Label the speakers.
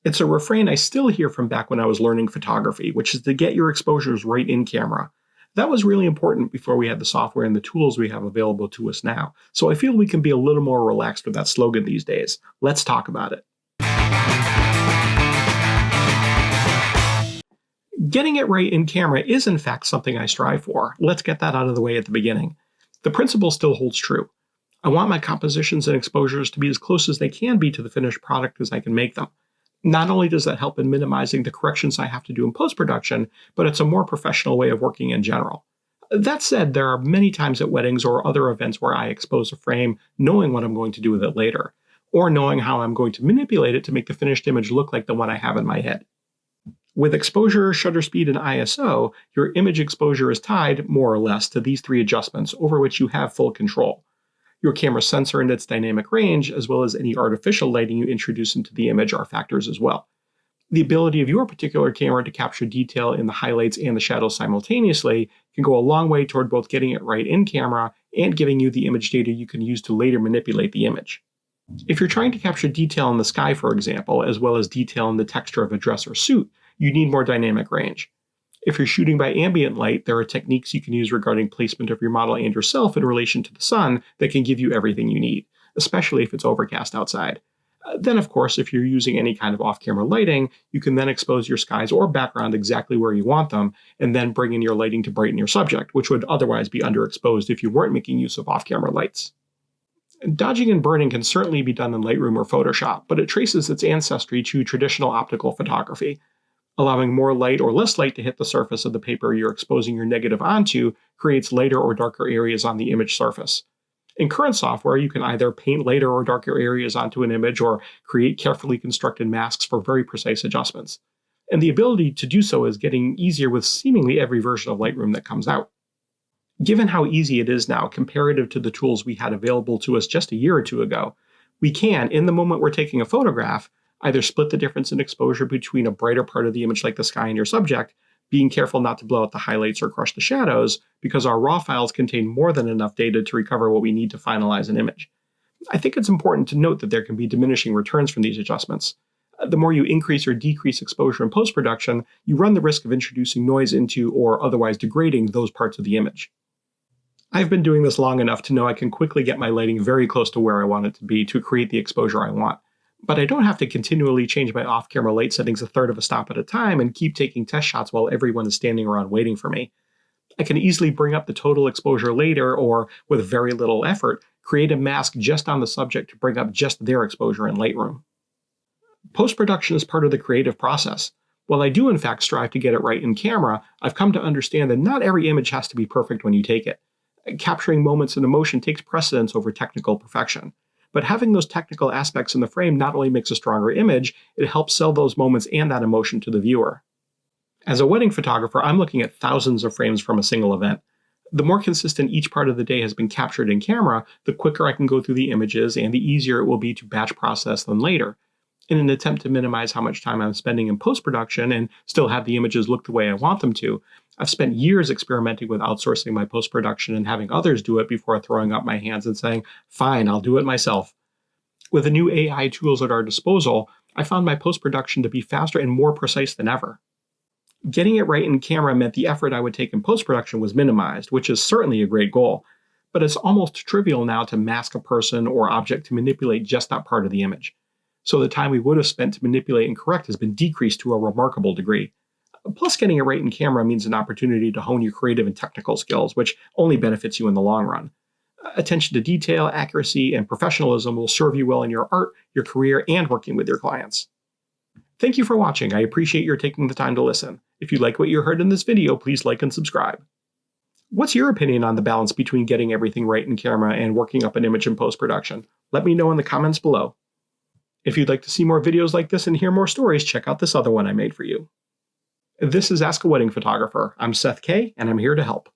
Speaker 1: It's a refrain I still hear from back when I was learning photography, which is to get your exposures right in camera. That was really important before we had the software and the tools we have available to us now. So I feel we can be a little more relaxed with that slogan these days. Let's talk about it. Getting it right in camera is in fact something I strive for. Let's get that out of the way at the beginning. The principle still holds true. I want my compositions and exposures to be as close as they can be to the finished product as I can make them. Not only does that help in minimizing the corrections I have to do in post-production, but it's a more professional way of working in general. That said, there are many times at weddings or other events where I expose a frame knowing what I'm going to do with it later, or knowing how I'm going to manipulate it to make the finished image look like the one I have in my head. With exposure, shutter speed, and ISO, your image exposure is tied, more or less, to these three adjustments over which you have full control. Your camera sensor and its dynamic range, as well as any artificial lighting you introduce into the image, are factors as well. The ability of your particular camera to capture detail in the highlights and the shadows simultaneously can go a long way toward both getting it right in camera and giving you the image data you can use to later manipulate the image. If you're trying to capture detail in the sky, for example, as well as detail in the texture of a dress or suit, you need more dynamic range. If you're shooting by ambient light, there are techniques you can use regarding placement of your model and yourself in relation to the sun that can give you everything you need, especially if it's overcast outside. Then, of course, if you're using any kind of off-camera lighting, you can then expose your skies or background exactly where you want them, and then bring in your lighting to brighten your subject, which would otherwise be underexposed if you weren't making use of off-camera lights. Dodging and burning can certainly be done in Lightroom or Photoshop, but it traces its ancestry to traditional optical photography. Allowing more light or less light to hit the surface of the paper you're exposing your negative onto creates lighter or darker areas on the image surface. In current software, you can either paint lighter or darker areas onto an image or create carefully constructed masks for very precise adjustments. And the ability to do so is getting easier with seemingly every version of Lightroom that comes out. Given how easy it is now comparative to the tools we had available to us just a year or two ago, we can, in the moment we're taking a photograph, either split the difference in exposure between a brighter part of the image like the sky and your subject, being careful not to blow out the highlights or crush the shadows, because our raw files contain more than enough data to recover what we need to finalize an image. I think it's important to note that there can be diminishing returns from these adjustments. The more you increase or decrease exposure in post-production, you run the risk of introducing noise into or otherwise degrading those parts of the image. I've been doing this long enough to know I can quickly get my lighting very close to where I want it to be to create the exposure I want. But I don't have to continually change my off-camera light settings a third of a stop at a time and keep taking test shots while everyone is standing around waiting for me. I can easily bring up the total exposure later or, with very little effort, create a mask just on the subject to bring up just their exposure in Lightroom. Post-production is part of the creative process. While I do in fact strive to get it right in camera, I've come to understand that not every image has to be perfect when you take it. Capturing moments and emotion takes precedence over technical perfection. But having those technical aspects in the frame not only makes a stronger image, it helps sell those moments and that emotion to the viewer. As a wedding photographer, I'm looking at thousands of frames from a single event. The more consistent each part of the day has been captured in camera, the quicker I can go through the images and the easier it will be to batch process them later. In an attempt to minimize how much time I'm spending in post-production and still have the images look the way I want them to, I've spent years experimenting with outsourcing my post-production and having others do it before throwing up my hands and saying, fine, I'll do it myself. With the new AI tools at our disposal, I found my post-production to be faster and more precise than ever. Getting it right in camera meant the effort I would take in post-production was minimized, which is certainly a great goal, but it's almost trivial now to mask a person or object to manipulate just that part of the image. So the time we would have spent to manipulate and correct has been decreased to a remarkable degree. Plus, getting it right in camera means an opportunity to hone your creative and technical skills, which only benefits you in the long run. Attention to detail, accuracy, and professionalism will serve you well in your art, your career, and working with your clients. Thank you for watching. I appreciate your taking the time to listen. If you like what you heard in this video, please like and subscribe. What's your opinion on the balance between getting everything right in camera and working up an image in post-production? Let me know in the comments below. If you'd like to see more videos like this and hear more stories, check out this other one I made for you. This is Ask a Wedding Photographer. I'm Seth Kaye, and I'm here to help.